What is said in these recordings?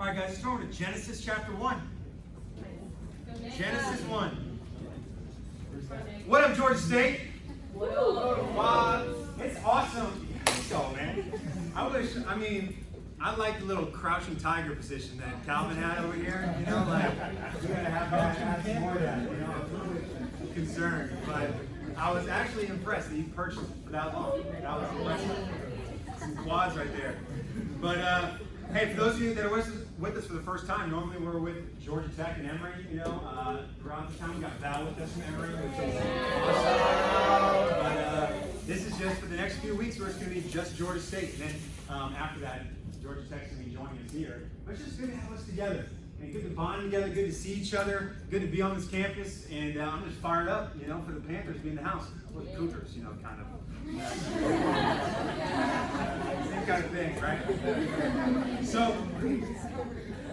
All right, guys, let's turn over to Genesis chapter 1. Genesis 1. What up, Georgia State? What up? It's awesome. So, man. I like the little crouching tiger position that Calvin had over here. You know, like, we gotta have some more of that. You know, I'm a little bit concerned, but I was actually impressed that you purchased it for that long. That was impressive. Some quads right there. But, hey, for those of you that are with us for the first time, normally we're with Georgia Tech and Emory, you know. Around this time we got Val with us from Emory, which is awesome. But this is just for the next few weeks where it's going to be just Georgia State. And then after that, Georgia Tech's going to be joining us here. But it's just good to have us together. And good to bond together, good to see each other, good to be on this campus. And I'm just fired up, you know, for the Panthers being in the house. Or the Cougars, you know, kind of. Same kind of thing, right? So,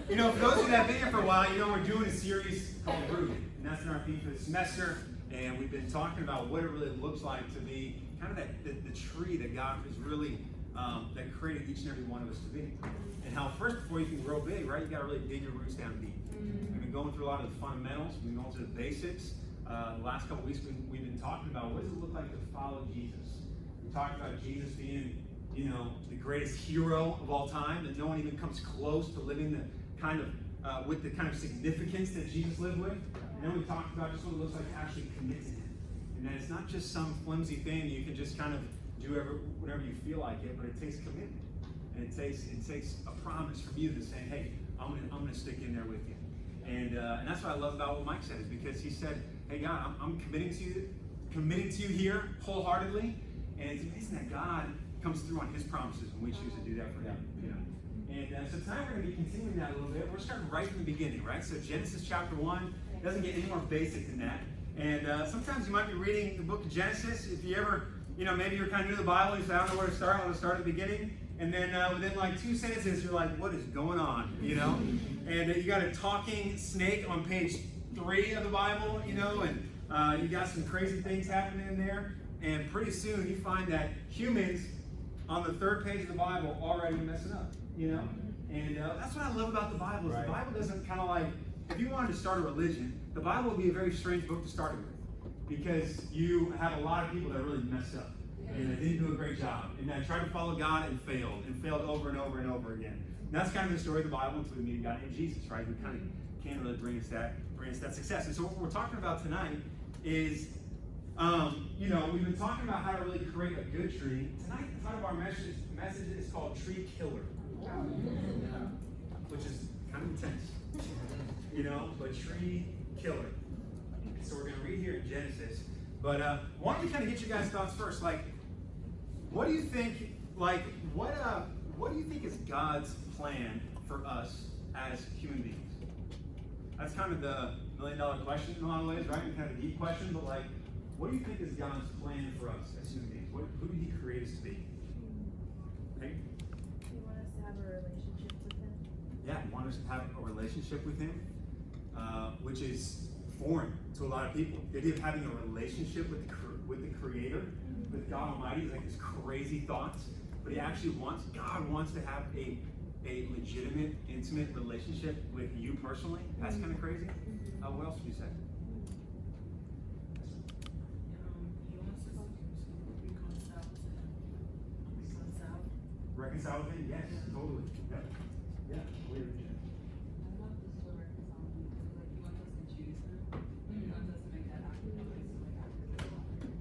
you know, for those of you that have been here for a while, you know, we're doing a series called Rooted. And that's in our theme for the semester. And we've been talking about what it really looks like to be kind of the tree that God has really, that created each and every one of us to be. And how first, before you can grow big, right, you got to really dig your roots down deep. We've been going through a lot of the fundamentals. We've been going through the basics. The last couple of weeks, we've been talking about what does it look like to follow Jesus. We talked about Jesus being, you know, the greatest hero of all time, that no one even comes close to living the kind of with the kind of significance that Jesus lived with. And then we talked about just what it looks like to actually commit to Him, and that it's not just some flimsy thing you can just kind of do whatever you feel like it, but it takes commitment, and it takes a promise from you to saying, hey, I'm gonna stick in there with you. And that's what I love about what Mike said, is because he said, hey God, I'm committing to you here wholeheartedly, and it's amazing that God comes through on His promises when we choose to do that for Him. You know. And so tonight we're going to be continuing that a little bit. We're starting right from the beginning, right? So Genesis chapter 1 doesn't get any more basic than that. And sometimes you might be reading the book of Genesis. If you ever, you know, maybe you're kind of new to the Bible and you say, I don't know where to start. I want to start at the beginning. And then within like 2 sentences, you're like, what is going on? You know? And you got a talking snake on page 3 of the Bible, you know, and you got some crazy things happening in there. And pretty soon you find that humans on the 3rd page of the Bible already messing up, you know? And that's what I love about the Bible. Is the Bible doesn't kind of like, if you wanted to start a religion, the Bible would be a very strange book to start it with, because you have a lot of people that really messed up and they didn't do a great job, and they tried to follow God and failed over and over and over again. And that's kind of the story of the Bible until we meet a guy named Jesus, right? Who kind of can really bring us that success. And so what we're talking about tonight is, you know, we've been talking about how to really create a good tree. Tonight, the title of our message is called Tree Killer, which is kind of intense, you know, but Tree Killer. So we're going to read here in Genesis. But why don't we kind of get you guys' thoughts first? Like, what do you think? Like, what do you think is God's plan for us as human beings? That's kind of the $1,000,000 question in a lot of ways, right? And kind of a deep question, but like, what do you think is God's plan for us as human beings? Who did He create us to be? Okay? You want us to have a relationship with Him? Yeah, He wants us to have a relationship with Him, which is foreign to a lot of people. The idea of having a relationship with the Creator, with God Almighty, is like this crazy thoughts. But God wants to have a legitimate, intimate relationship with you personally. That's kind of crazy. What else would you say? Reconcile with Him? Yes, totally. Yep. Yeah. Weird. I love this word reconcile with Him, because like He wants us to choose Him. He wants us to make that active choice to like actively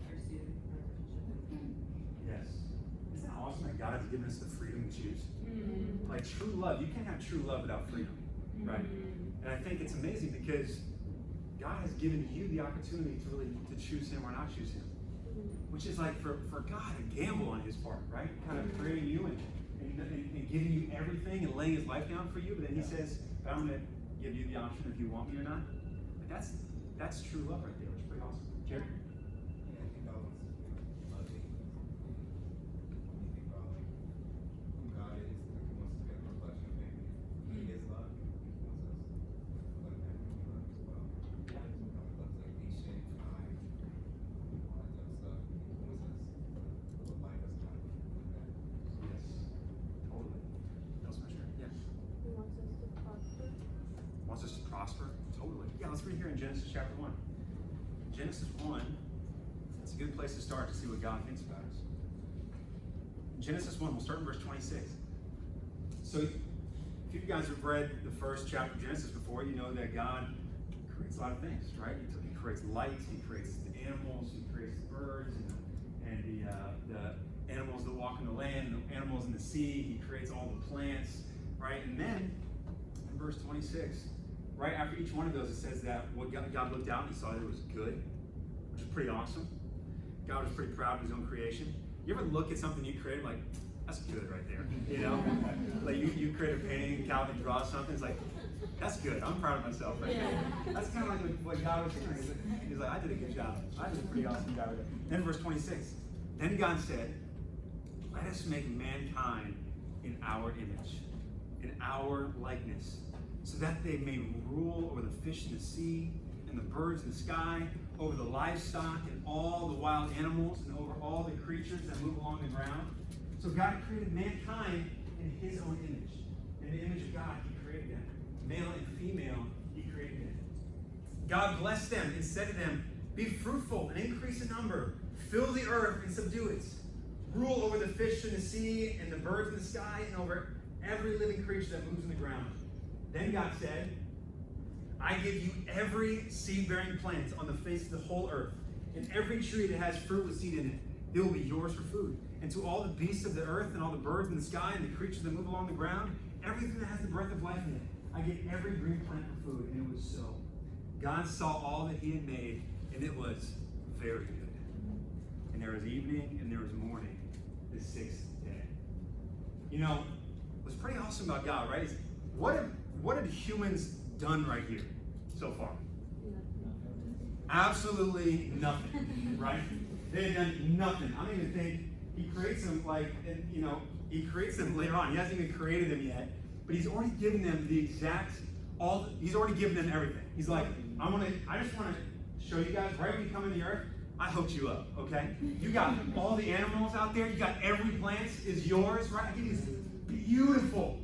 pursue a relationship with Him. Yes. Isn't that awesome that God has given us the freedom to choose? Like true love, you can't have true love without freedom, right? And I think it's amazing because God has given you the opportunity to choose Him or not choose Him. Which is like for God a gamble on His part, right? Kind of creating you and giving you everything and laying His life down for you. But then He says, but I'm going to give you the option if you want me or not. But that's true love right there. It's pretty awesome. Jerry? Yeah, I think God wants us to be loving. When you think about like who God is, like He wants us to be a reflection of Him. He is love. He wants us to reflect that He love as well. Yeah. God loves like patient, kind, all that type of stuff. He wants us to look like us, kind of like that. Yes. Totally. That was my turn. Yeah. wants us to prosper? Totally. Yeah, let's read here in Genesis chapter 1. Genesis 1, it's a good place to start to see what God thinks about us. Genesis 1, we'll start in verse 26. So, if you guys have read the first chapter of Genesis before, you know that God creates a lot of things, right? He creates light, he creates the animals, he creates the birds, and the animals that walk in the land, and the animals in the sea. He creates all the plants, right? And then, in verse 26, right after each one of those, it says that what God looked out and he saw that it was good, which is pretty awesome. God was pretty proud of his own creation. You ever look at something you created, like, that's good right there, you know? Like you create a painting and Calvin draws something, it's like, that's good, I'm proud of myself right there. That's kind of like what God was doing. He's like, I did a good job. I did a pretty awesome job right there. Then verse 26, then God said, let us make mankind in our image, in our likeness, so that they may rule over the fish in the sea and the birds in the sky, over the livestock and all the wild animals, and over all the creatures that move along the ground. So God created mankind in his own image. In the image of God, he created them. Male and female, he created them. God blessed them and said to them, be fruitful and increase in number. Fill the earth and subdue it. Rule over the fish in the sea and the birds in the sky and over every living creature that moves in the ground. Then God said, I give you every seed-bearing plant on the face of the whole earth, and every tree that has fruit with seed in it. It will be yours for food. And to all the beasts of the earth and all the birds in the sky and the creatures that move along the ground, everything that has the breath of life in it, I give every green plant for food. And it was so. God saw all that he had made, and it was very good. And there was evening and there was morning, the sixth day. You know, what's pretty awesome about God, right, is what have humans done right here so far? Absolutely nothing, right? They've done nothing. I don't even think he creates them he creates them later on. He hasn't even created them yet, but he's already given them he's already given them everything. He's like, I just want to show you guys, right when you come in the earth, I hooked you up, okay? You got all the animals out there, you got every plant is yours, right? I give you this beautiful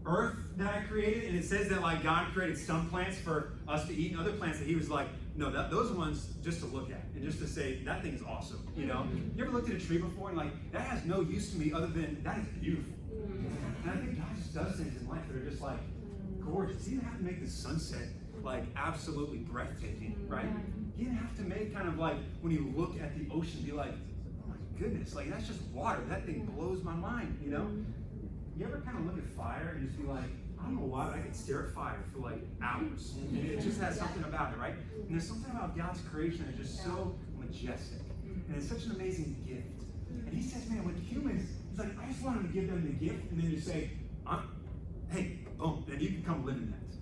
earth that I created, and it says that like God created some plants for us to eat and other plants that he was like, no, those ones just to look at and just to say that thing is awesome, you know? You ever looked at a tree before and like, that has no use to me other than that is beautiful. And I think God just does things in life that are just like gorgeous. He didn't have to make the sunset like absolutely breathtaking, right? He didn't have to make kind of like when you look at the ocean be like, oh my goodness, like that's just water. That thing blows my mind, you know? You ever kind of look at fire and just be like, I don't know why, but I could stare at fire for like hours. And it just has something about it, right? And there's something about God's creation that's just so majestic. And it's such an amazing gift. And he says, man, with humans, he's like, I just wanted to give them the gift, and then you say, hey, boom, then you can come live in that.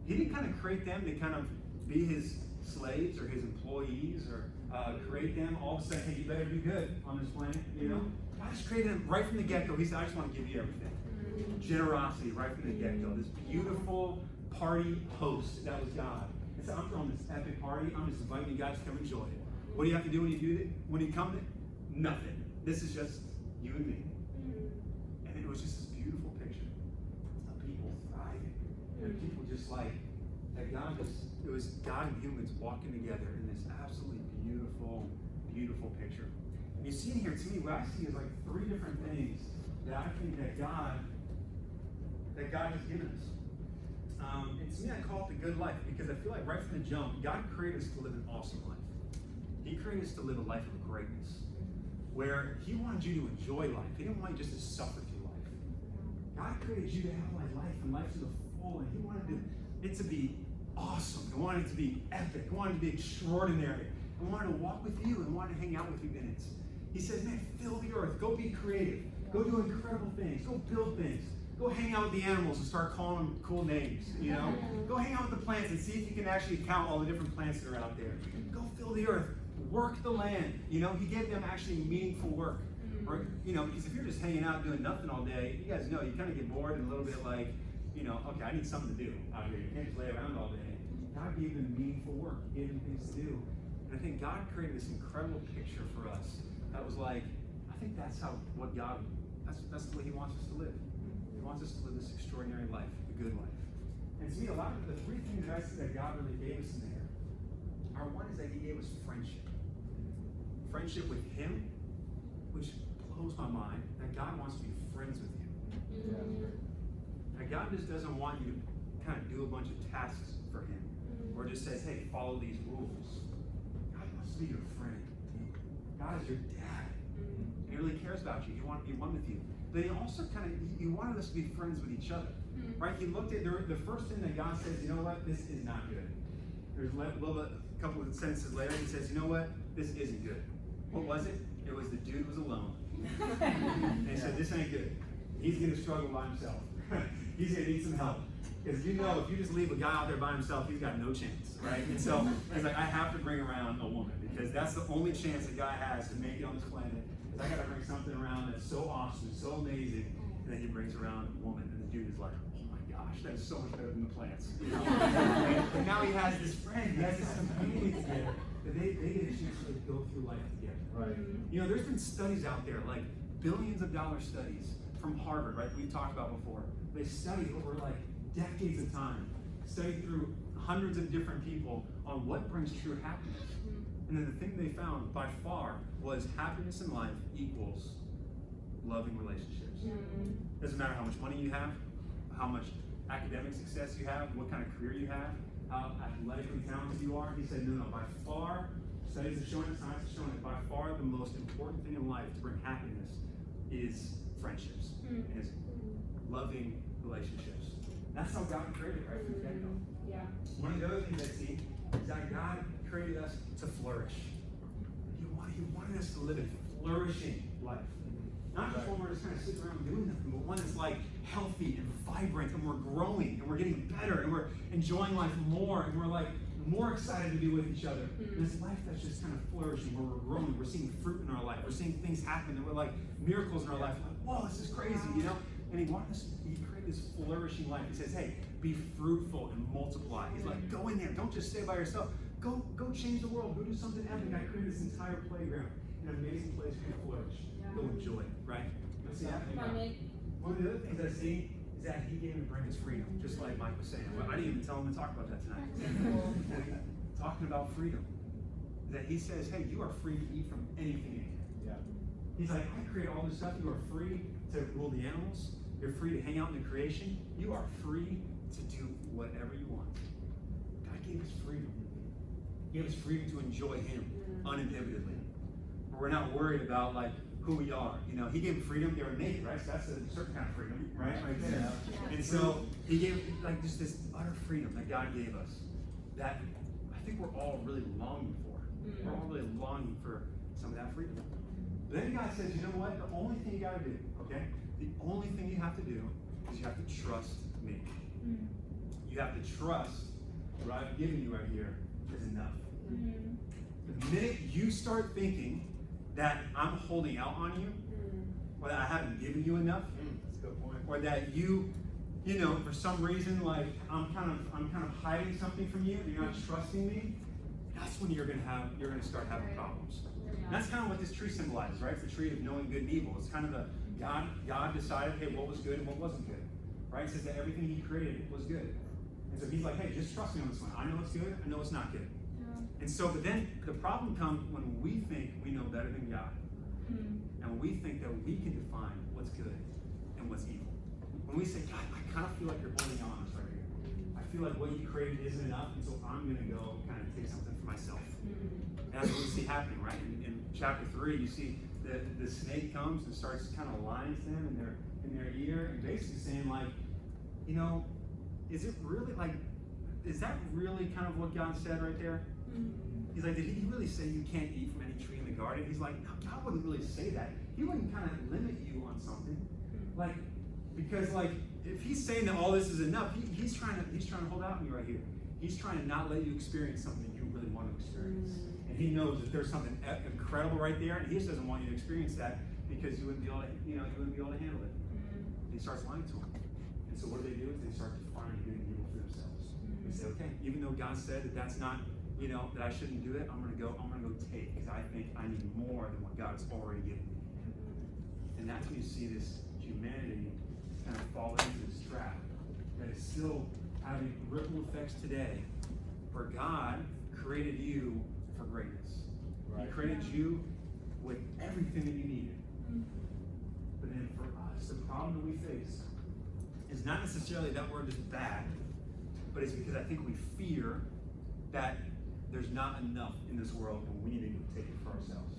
He didn't kind of create them to kind of be his slaves or his employees or create them all of a sudden, hey, you better do good on this planet, you know? God just created them right from the get-go. He said, I just want to give you everything. Generosity right from the get-go. This beautiful party host, that was God. And so I'm throwing this epic party. I'm just inviting you guys to come enjoy it. What do you have to do when you do it? When you come to it? Nothing. This is just you and me. And it was just this beautiful picture of people thriving. And people just like, that God was, it was God and humans walking together in this absolutely beautiful, beautiful picture. And you see in here, to me, what I see is like three different things that I think that God has given us. And to me, I call it the good life because I feel like right from the jump, God created us to live an awesome life. He created us to live a life of greatness, where he wanted you to enjoy life. He didn't want you just to suffer through life. God created you to have life and life to the full, and he wanted it to be awesome. He wanted it to be epic. He wanted it to be extraordinary. He wanted to walk with you and wanted to hang out with you in it. He says, man, fill the earth. Go be creative. Go do incredible things. Go build things. Go hang out with the animals and start calling them cool names, you know? Go hang out with the plants and see if you can actually count all the different plants that are out there. Go fill the earth. Work the land. You know, he gave them actually meaningful work. Or, you know, because if you're just hanging out doing nothing all day, you guys know you kind of get bored and a little bit like, you know, okay, I need something to do out here. You can't just lay around all day. God gave them meaningful work. He gave them things to do. And I think God created this incredible picture for us that was like, I think that's the way he wants us to live. He wants us to live this extraordinary life, the good life. And to me, a lot the three things that I see that God really gave us in there are one is that He gave us friendship. Friendship with Him, which blows my mind, that God wants to be friends with you. That God just doesn't want you to kind of do a bunch of tasks for Him, or just says, hey, follow these rules. God wants to be your friend. God is your dad. And He really cares about you. He wants to be one with you. But He also He wanted us to be friends with each other. Right? He looked at the first thing that God says, you know what, this is not good. There's a couple of sentences later, He says, you know what, this isn't good. What was it? It was the dude was alone. And He said, this ain't good. He's going to struggle by himself. He's going to need some help. Because you know, if you just leave a guy out there by himself, he's got no chance, right? And so he's like, I have to bring around a woman because that's the only chance a guy has to make it on this planet. Is I got to bring something around that's so awesome, so amazing, and then he brings around a woman, and the dude is like, oh my gosh, that is so much better than the plants. You know? And now he has this friend, he has this companion together, that they get a chance to go through life together. Right. You know, there's been studies out there, like billions of dollar studies from Harvard, right? We've talked about before. They studied over like decades of time, studied through hundreds of different people on what brings true happiness. And then the thing they found by far was happiness in life equals loving relationships. Doesn't matter how much money you have, how much academic success you have, what kind of career you have, how athletically talented you are. He said, no, by far, studies have shown it, science has shown it, by far the most important thing in life to bring happiness is friendships, is loving relationships. That's how God created it, right from the get-go. Yeah. One of the other things I see is that God created us to flourish. He wanted us to live a flourishing life. Not just one where we're just kind of sitting around doing nothing, but one that's like healthy and vibrant, and we're growing, and we're getting better, and we're enjoying life more, and we're like more excited to be with each other. This life that's just kind of flourishing, where we're growing, we're seeing fruit in our life, we're seeing things happen, and we're like miracles in our life. Like, whoa, this is crazy, you know? And He created this flourishing life. He says, hey, be fruitful and multiply. He's like, go in there, don't just stay by yourself. Go change the world. Go do something epic. I created this entire playground, an amazing place for you to flourish. Go enjoy it, right? You see that? One of the other things I see is that He came to bring us freedom, just like Mike was saying. Well, I didn't even tell him to talk about that tonight. Talking about freedom. That He says, hey, you are free to eat from anything in here. Yeah. He's like, I create all this stuff. You are free to rule the animals. You're free to hang out in the creation. You are free to do whatever you want. God gave us freedom. He gave us freedom to enjoy Him uninhibitedly. We're not worried about like who we are. You know, He gave them freedom. They were naked, right? So that's a certain kind of freedom, right? Right there. And so He gave like just this utter freedom that God gave us that I think we're all really longing for. We're all really longing for some of that freedom. But then God says, you know what? The only thing you got to do, okay? The only thing you have to do is you have to trust me. You have to trust what I've given you right here is enough. The minute you start thinking that I'm holding out on you, or that I haven't given you enough, That's a good point. or that you know, for some reason, like I'm kind of hiding something from you, and you're not trusting me, that's when you're gonna start having problems. And that's kind of what this tree symbolizes, right? It's the tree of knowing good and evil. It's kind of the God decided, hey, what was good and what wasn't good, right? It says that everything He created was good, and so He's like, hey, just trust me on this one. I know it's good. I know it's not good. And so, but then the problem comes when we think we know better than God, and when we think that we can define what's good and what's evil. When we say, God, I kind of feel like you're holding on us right here. I feel like what you created isn't enough, and so I'm going to go kind of take something for myself. And that's what we see happening, right? In chapter 3, you see the snake comes and starts kind of lying to them in their ear, and basically saying, like, you know, is that really kind of what God said right there? He's like, did He really say you can't eat from any tree in the garden? He's like, no, God wouldn't really say that. He wouldn't kind of limit you on something, like, because like if He's saying that all this is enough, he's trying to hold out on you right here. He's trying to not let you experience something you really want to experience, and He knows that there's something incredible right there, and He just doesn't want you to experience that because you wouldn't be able to handle it. And He starts lying to them, and so what do? Is they start defining good and evil for themselves. They say, okay, even though God said that that's not, you know, that I shouldn't do it, I'm gonna go take, because I think I need more than what God's already given me. And that's when you see this humanity kind of fall into this trap that is still having ripple effects today, where God created you for greatness. He created you with everything that you needed. But then for us, the problem that we face is not necessarily that we're just bad, but it's because I think we fear that there's not enough in this world and we need to go take it for ourselves.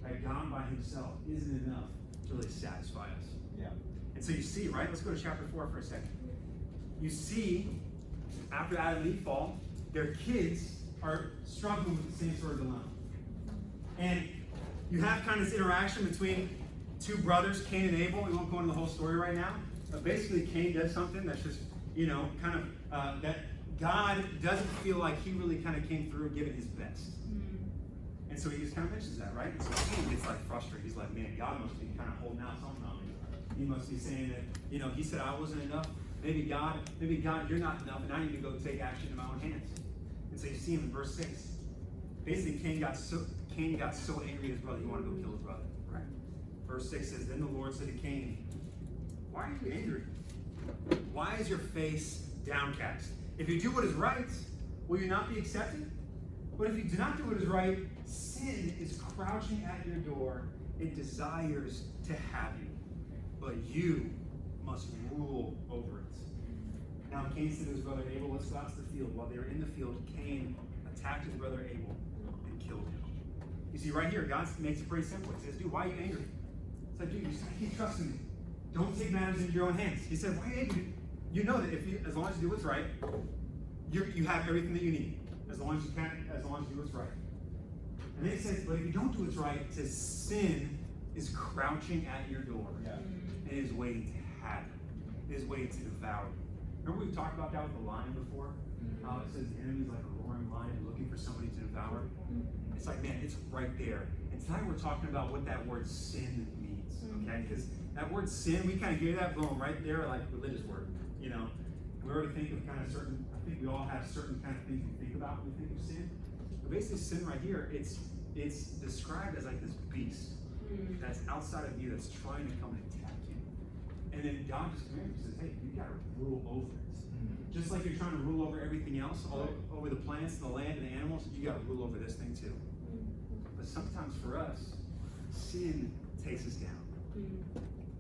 Like God by himself isn't enough to really satisfy us. Yeah. And so you see, right? Let's go to chapter 4 for a second. You see, after Adam and Eve fall, their kids are struggling with the same sort of dilemma. And you have kind of this interaction between two brothers, Cain and Abel. We won't go into the whole story right now. But basically, Cain does something that's just, kind of, that God doesn't feel like he really kind of came through giving his best. And so he just kind of mentions that, right? And so Cain gets like frustrated. He's like, man, God must be kind of holding out something on me. He must be saying that, he said I wasn't enough. Maybe God, you're not enough, and I need to go take action in my own hands. And so you see him in verse 6. Basically, Cain got so angry at his brother, he wanted to go kill his brother. Right. Verse 6 says, then the Lord said to Cain, why are you angry? Why is your face downcast? If you do what is right, will you not be accepted? But if you do not do what is right, sin is crouching at your door. It desires to have you, but you must rule over it. Now Cain said to his brother Abel, let's go out to the field. While they were in the field, Cain attacked his brother Abel and killed him. You see, right here, God makes it pretty simple. He says, dude, why are you angry? It's like, dude, you just keep trusting me. Don't take matters into your own hands. He said, why are you angry? You know that as long as you do what's right, you have everything that you need. As long as you do what's right. And then it says, but if you don't do what's right, it says sin is crouching at your door. Yeah. And it is waiting to have you. It is waiting to devour you. Remember we've talked about that with the lion before? How it says the enemy is like a roaring lion looking for somebody to devour. It's like, man, it's right there. And tonight we're talking about what that word sin means. Okay? Because that word sin, we kind of hear that, boom, right there, like religious word. We already think of kind of certain, I think we all have certain kind of things we think about when we think of sin. But basically sin right here, it's described as like this beast that's outside of you that's trying to come and attack you. And then God just commanded you, says, hey, you got to rule over it. Just like you're trying to rule over everything else, all over the plants, the land, and the animals, you got to rule over this thing too. But sometimes for us, sin takes us down.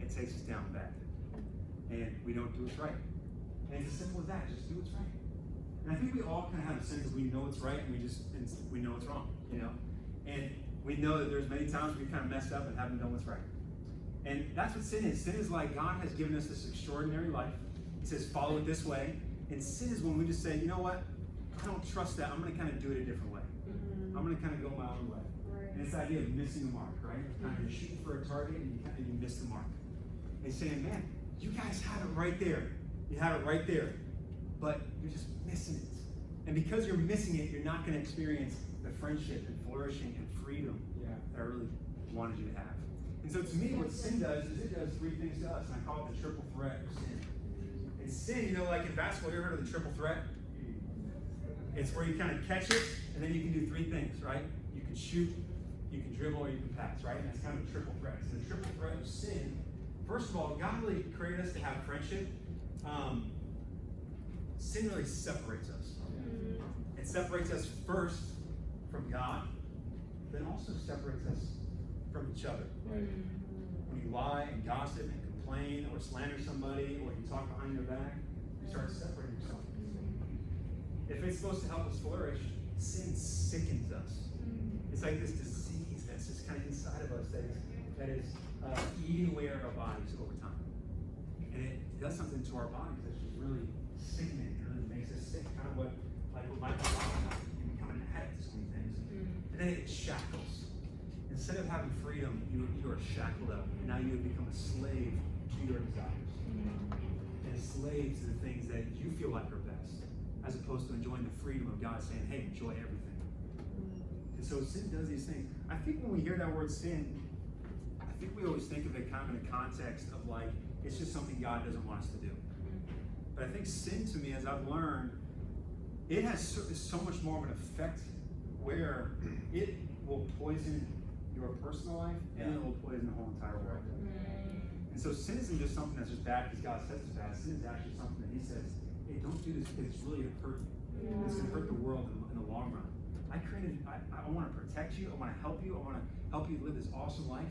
It takes us down bad. And we don't do what's right. And it's as simple as that, just do what's right. And I think we all kind of have a sense that we know what's right and we know what's wrong, And we know that there's many times we kind of messed up and haven't done what's right. And that's what sin is. Sin is like God has given us this extraordinary life. He says, follow it this way. And sin is when we just say, you know what? I don't trust that. I'm going to kind of do it a different way. I'm going to kind of go my own way. And it's the idea of missing the mark, right? Kind of shooting for a target and you miss the mark. And he's saying, man, you guys have it right there. You have it right there. But you're just missing it. And because you're missing it, you're not going to experience the friendship and flourishing and freedom that I really wanted you to have. And so to me, what sin does is it does three things to us. And I call it the triple threat of sin. And sin, like in basketball, you ever heard of the triple threat? It's where you kind of catch it, and then you can do three things, right? You can shoot, you can dribble, or you can pass, right? And that's kind of a triple threat. So the triple threat of sin, first of all, God really created us to have friendship. Sin really separates us. It separates us first from God, then also separates us from each other. Right? When you lie and gossip and complain or slander somebody or you talk behind their back, you start separating yourself. If it's supposed to help us flourish, sin sickens us. It's like this disease that's just kind of inside of us that is eating away at our bodies over time. And it does something to our bodies that's just really sickening. It really makes us sick. Kind of what Michael was talking about. You become an addict to so many things. And then it shackles. Instead of having freedom, you are shackled up. And now you have become a slave to your desires. And a slave to the things that you feel like are best, as opposed to enjoying the freedom of God saying, hey, enjoy everything. And so sin does these things. I think when we hear that word sin, I think we always think of it kind of in a context of like, it's just something God doesn't want us to do. But I think sin to me, as I've learned, it has so much more of an effect where it will poison your personal life and it will poison the whole entire world. And so sin isn't just something that's just bad because God says it's bad. Sin is actually something that He says hey, don't do this because it's really gonna hurt you. It's gonna hurt the world in the long run. I want to protect you. I want to help you. I want to help you live this awesome life.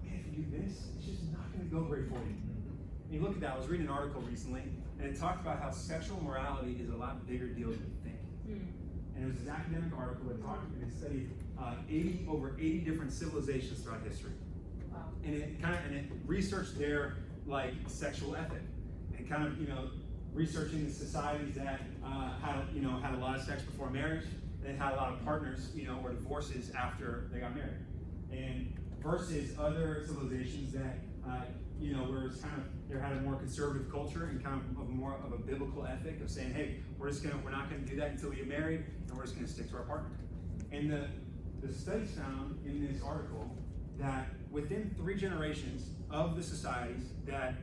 Man, if you do this, it's just not going to go great for you. And you look at that. I was reading an article recently, and it talked about how sexual morality is a lot bigger deal than you think. And it was this academic article that studied over 80 different civilizations throughout history. Wow. And it researched their sexual ethic, and kind of researching the societies that had a lot of sex before marriage. They had a lot of partners, or divorces after they got married, and versus other civilizations that, where it's kind of they had a more conservative culture and kind of more of a biblical ethic of saying, hey, we're not going to do that until we get married, and we're just going to stick to our partner. And the studies found in this article that within 3 generations of the societies that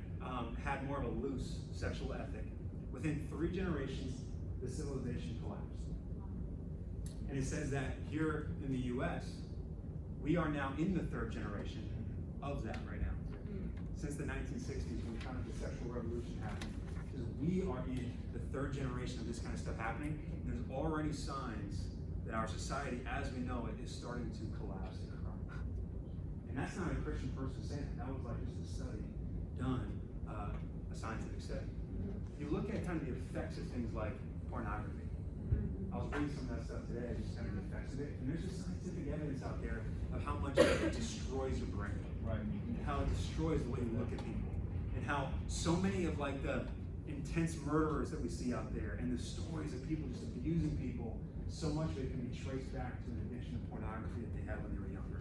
had more of a loose sexual ethic, within 3 generations, the civilization collapsed. And it says that here in the U.S., we are now in the 3rd generation of that right now. Since the 1960s, when kind of the sexual revolution happened, because we are in the 3rd generation of this kind of stuff happening, and there's already signs that our society, as we know it, is starting to collapse and crack. And that's not a Christian person saying that. That was just a study done, a scientific study. You look at kind of the effects of things like pornography. I was reading some of that stuff today, just kind of the effects of it. And there's just scientific evidence out there of how much it destroys your brain. Right. And how it destroys the way you look at people. And how so many of the intense murderers that we see out there and the stories of people just abusing people, so much of it can be traced back to an addiction to pornography that they had when they were younger.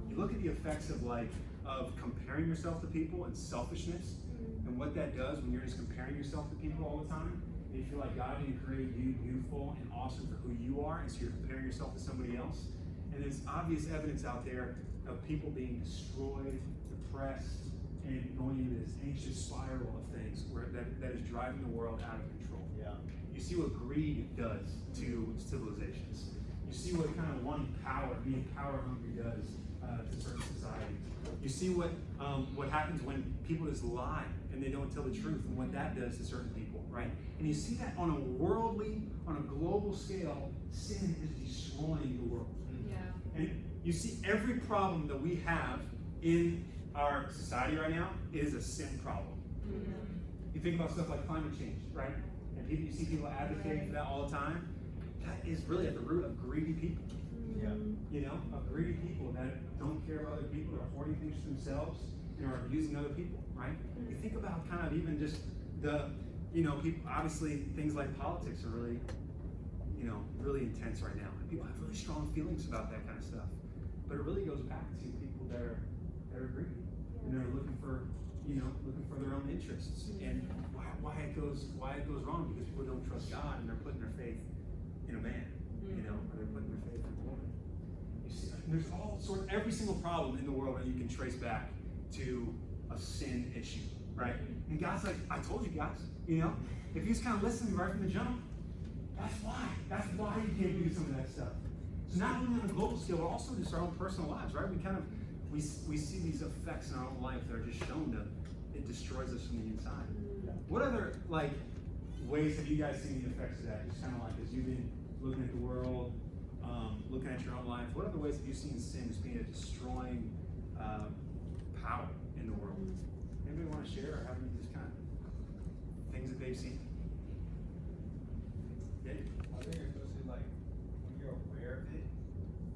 You look at the effects of comparing yourself to people and selfishness and what that does when you're just comparing yourself to people all the time. You feel like God didn't create you beautiful and awesome for who you are, and so you're comparing yourself to somebody else. And there's obvious evidence out there of people being destroyed, depressed, and going into this anxious spiral of things that is driving the world out of control. Yeah. You see what greed does to civilizations. You see what kind of wanting power, being power hungry does to certain societies. You see what happens when people just lie and they don't tell the truth, and what that does to certain people, right? And you see that on a global scale, sin is destroying the world. Yeah. And you see every problem that we have in our society right now is a sin problem. You think about stuff like climate change, right? And you see people advocating for that all the time. That is really at the root of greedy people. Yeah. Of greedy people that don't care about other people, are hoarding things for themselves, and are abusing other people, right? You think about kind of even just people, obviously things like politics are really, really intense right now. And people have really strong feelings about that kind of stuff. But it really goes back to people that are greedy. And they're looking for their own interests. And why it goes wrong, because people don't trust God and they're putting their faith in a man, or they're putting their faith in a woman. You see, there's all sorts, every single problem in the world that you can trace back to a sin issue, right? And God's like, I told you guys, if you just kind of listen right from the jump, that's why you can't do some of that stuff. So not only on a global scale, but also just our own personal lives, right? We see these effects in our own life that are just shown it destroys us from the inside. What other ways have you guys seen the effects of that? Just kind of as you've been looking at the world, looking at your own life, what other ways have you seen sin as being a destroying power in the world? Anybody want to share, or have any just kind of things that they've seen? Yeah. I think especially when you're aware of it,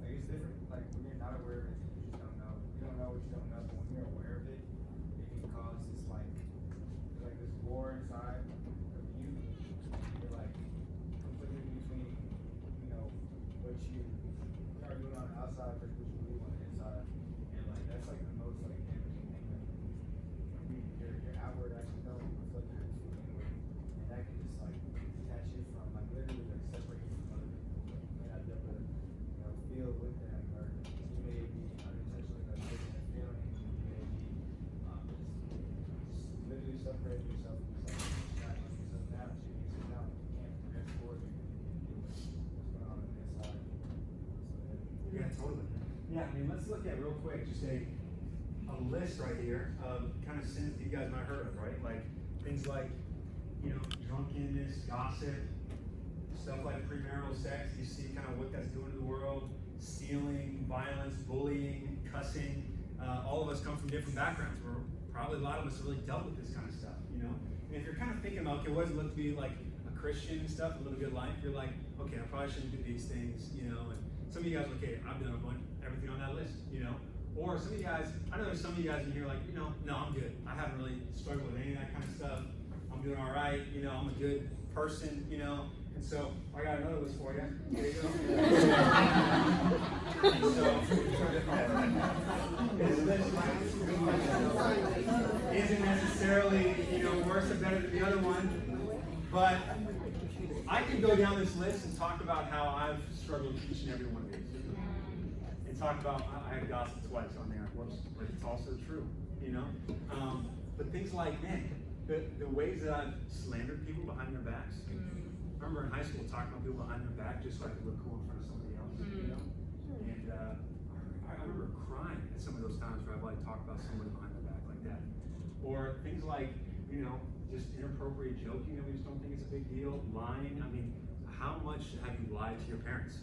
it's different. When you're not aware of it, you just don't know. You don't know what you don't know, but when you're aware of it, it can cause this this war inside of you. You're completely between, what you are doing on the outside versus what you do on the inside. And that's the most damaging thing that your outward actions don't reflect your inward. And that can just detach you from literally separate you from other people. You may not be able to feel with them, or you may be unintentionally taking a feeling. You may be just literally separating yourself from something, distracting yourself down, shooting yourself down. You can't progress forward if you can't deal with what's going on the inside. Yeah, totally. Yeah, let's look at real quick just a list right here of kind of sins that you guys might have heard of, right? Things like drunkenness, gossip, stuff like premarital sex. You see kind of what that's doing to the world, stealing, violence, bullying, cussing. All of us come from different backgrounds. We're probably a lot of us have really dealt with this kind of stuff, And if you're kind of thinking about, okay, what does it look to be like a Christian and stuff, a little good life? You're like, okay, I probably shouldn't do these things, And some of you guys, okay, I've done everything on that list, Or some of you guys, I know there's some of you guys in here like, no, I'm good. I haven't really struggled with any of that kind of stuff. I'm doing all right, I'm a good person, And so I got another list for you. There you go. So this list isn't necessarily, worse or better than the other one, but I can go down this list and talk about how I've struggled with each and every one of these. And talk about, I had gossip twice on there, whoops, but it's also true, But things like, man, the ways that I've slandered people behind their backs. I remember in high school talking about people behind their back just so I could look cool in front of somebody else, And I remember crying at some of those times where I've like talked about somebody behind their back like that. Or things like, just inappropriate joking that we just don't think is a big deal. Lying. I mean, how much have you lied to your parents?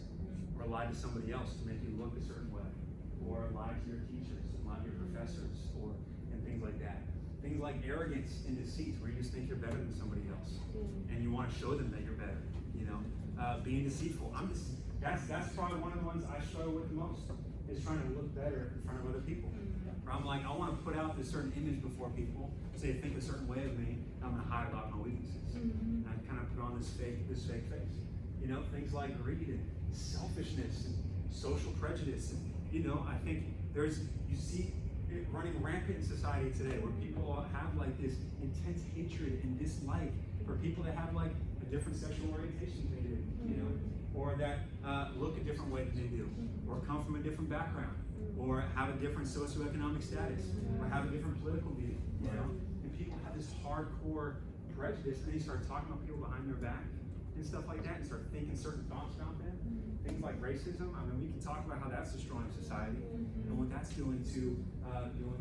Or lied to somebody else to make you look a certain way? Or lied to your teachers, lied to your professors, and things like that. Things like arrogance and deceit, where you just think you're better than somebody else, and you want to show them that you're better. Being deceitful. That's probably one of the ones I struggle with the most, is trying to look better in front of other people. Where I'm like, I want to put out this certain image before people, so they think a certain way of me, and I'm going to hide about my weaknesses. And I kind of put on this fake face. Things like greed and selfishness and social prejudice. And, I think you see it running rampant in society today, where people have like this intense hatred and dislike for people that have like a different sexual orientation than they do, or that look a different way than they do, or come from a different background, or have a different socioeconomic status, or have a different political view, And people have this hardcore prejudice, and they start talking about people behind their back and stuff like that, and start thinking certain thoughts about them. Things like racism. I mean, we can talk about how that's destroying society and what that's doing to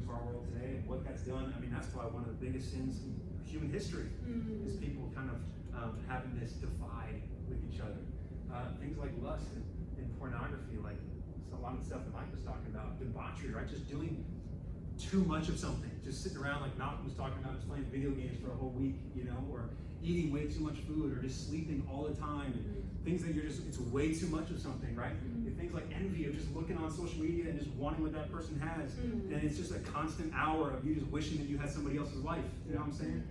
our world today, and what that's done. I mean, that's probably one of the biggest sins in human history, is people kind of having this divide with each other. Things like lust and pornography, like a lot of the stuff that Mike was talking about, debauchery, right? Just doing too much of something, just sitting around like Malcolm was talking about, just playing video games for a whole week, or eating way too much food, or just sleeping all the time. Things that it's way too much of something, right? And things like envy, of just looking on social media and just wanting what that person has. And it's just a constant hour of you just wishing that you had somebody else's life. You know what I'm saying?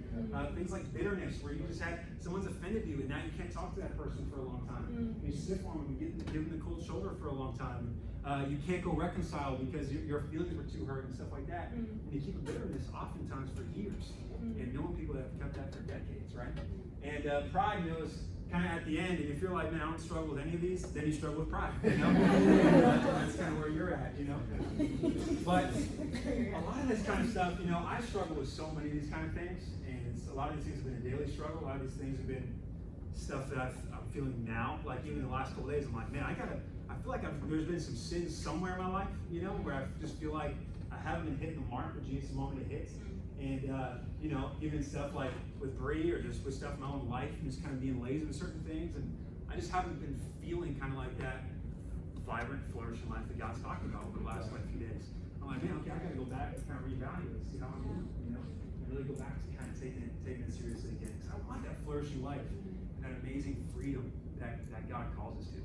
Things like bitterness, where you just someone's offended you, and now you can't talk to that person for a long time. You sit for them and give them the cold shoulder for a long time. You can't go reconcile because your feelings were too hurt and stuff like that. And you keep bitterness oftentimes for years. And knowing people that have kept that for decades, right? And pride knows kind of at the end, and if you're like, man, I don't struggle with any of these, then you struggle with pride, That's kind of where you're at, But a lot of this kind of stuff, I struggle with so many of these kind of things, and a lot of these things have been a daily struggle. A lot of these things have been stuff that I'm feeling now. Like even the last couple of days, I'm like, man, I feel like there's been some sins somewhere in my life, where I just feel like I haven't been hitting the mark that Jesus wanted to hit. And, even stuff like with Bree, or just with stuff in my own life, and just kind of being lazy with certain things. And I just haven't been feeling kind of like that vibrant, flourishing life that God's talking about over the last few days. I'm like, man, okay, I got to go back and kind of reevaluate, see how I'm doing, and really go back to kind of taking it seriously again. Because I want that flourishing life, and that amazing freedom that God calls us to.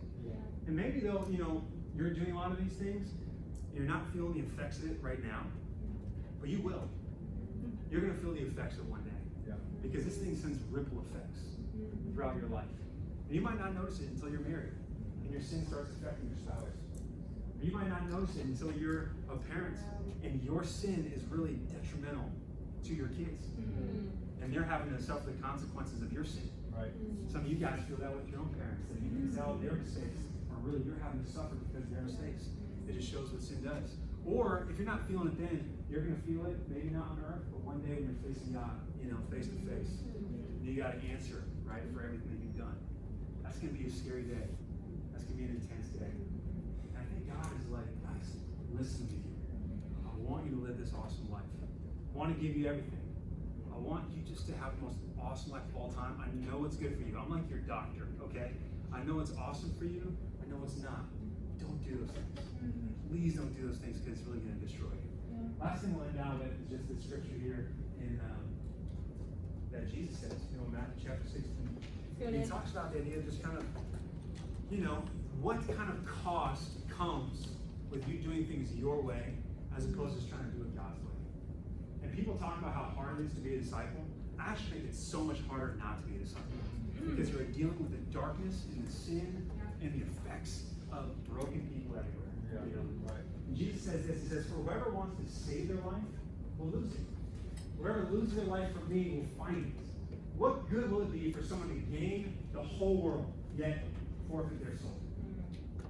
And maybe though, you're doing a lot of these things, you're not feeling the effects of it right now, but you will. You're going to feel the effects of it one day. Because this thing sends ripple effects throughout your life. And you might not notice it until you're married, and your sin starts affecting your spouse. Or you might not notice it until you're a parent, and your sin is really detrimental to your kids. And they're having to suffer the consequences of your sin. Right. Some of you guys feel that with your own parents, that you can tell their mistakes, or really you're having to suffer because of their mistakes. It just shows what sin does. Or if you're not feeling it then, you're going to feel it, maybe not on earth, but one day when you're facing God, face to face. You got to answer, right, for everything that you've done. That's going to be a scary day. That's going to be an intense day. And I think God is like, guys, listen to you. I want you to live this awesome life. I want to give you everything. I want you just to have the most awesome life of all time. I know it's good for you. I'm like your doctor, okay? I know it's awesome for you. I know it's not. Don't do those things. Please don't do those things because it's really going to destroy you. Last thing we'll end out with is just the scripture here in that Jesus says, Matthew chapter 16. And he talks about the idea of just kind of, what kind of cost comes with you doing things your way as opposed to just trying to do it God's way. And people talk about how hard it is to be a disciple. I actually think it's so much harder not to be a disciple because you're dealing with the darkness and the sin and the effects of broken people everywhere. Right. And Jesus says this, he says, for whoever wants to save their life will lose it. Whoever loses their life for me will find it. What good will it be for someone to gain the whole world, yet forfeit their soul?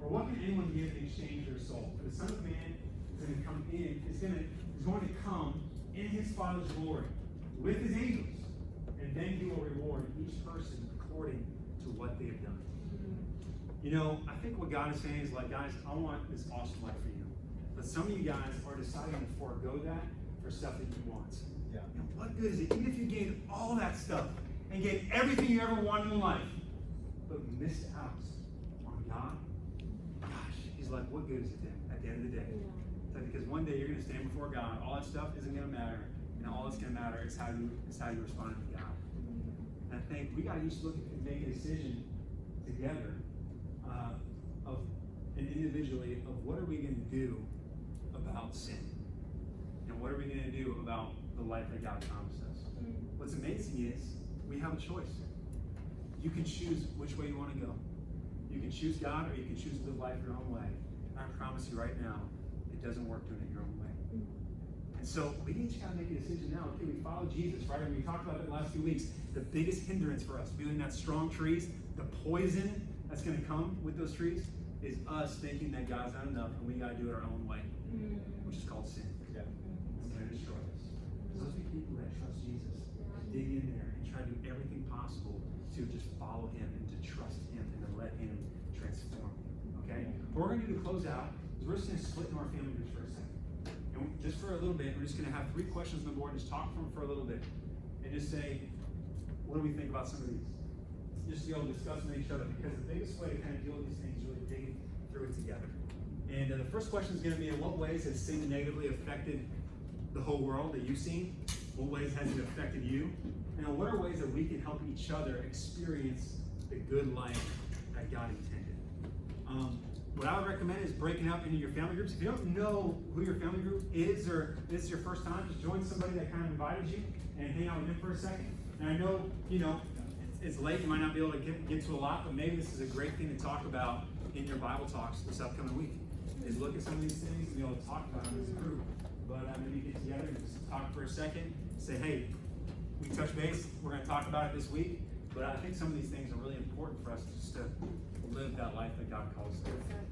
Or what can anyone give in exchange for their soul? For the Son of Man is going to come in, is going to come in his Father's glory with his angels, and then he will reward each person according to what they have done. I think what God is saying is like, guys, I want this awesome life for you. But some of you guys are deciding to forego that for stuff that you want. Yeah. What good is it? Even if you gained all that stuff and gained everything you ever wanted in life, but missed out on God, gosh, he's like, what good is it then at the end of the day? Because one day you're going to stand before God. All that stuff isn't going to matter. All that's going to matter is how you respond to God. And I think we got to each look at and make a decision together and individually of what are we going to do about sin, and what are we going to do about the life that God promised us. What's amazing is we have a choice. You can choose which way you want to go. You can choose God, or you can choose to live life your own way. And I promise you right now, it doesn't work doing it your own way. And so we each got to make a decision now. Okay, we follow Jesus, right? And we talked about it the last few weeks. The biggest hindrance for us building that strong trees, the poison that's going to come with those trees, is us thinking that God's not enough and we got to do it our own way, which is called sin. Yeah. It's going to destroy us. So let's be people that trust Jesus, dig in there and try to do everything possible to just follow him and to trust him and to let him transform you. Okay? What we're going to do to close out is we're just going to split into our family groups for a second. And just for a little bit, we're just going to have 3 questions on the board. Just talk from for a little bit and just say, what do we think about some of these? Just to be able to discuss with each other, because the biggest way to kind of deal with these things is really digging through it together. And the first question is going to be, in what ways has sin negatively affected the whole world that you've seen? What ways has it affected you? And what are ways that we can help each other experience the good life that God intended? What I would recommend is breaking up into your family groups. If you don't know who your family group is, or this is your first time, just join somebody that kind of invited you and hang out with them for a second. And I know, it's late, you might not be able to get to a lot, but maybe this is a great thing to talk about in your Bible talks this upcoming week. Is look at some of these things and be able to talk about them as a group. But maybe get together and just talk for a second. Say, hey, we touch base. We're going to talk about it this week. But I think some of these things are really important for us just to live that life that God calls us.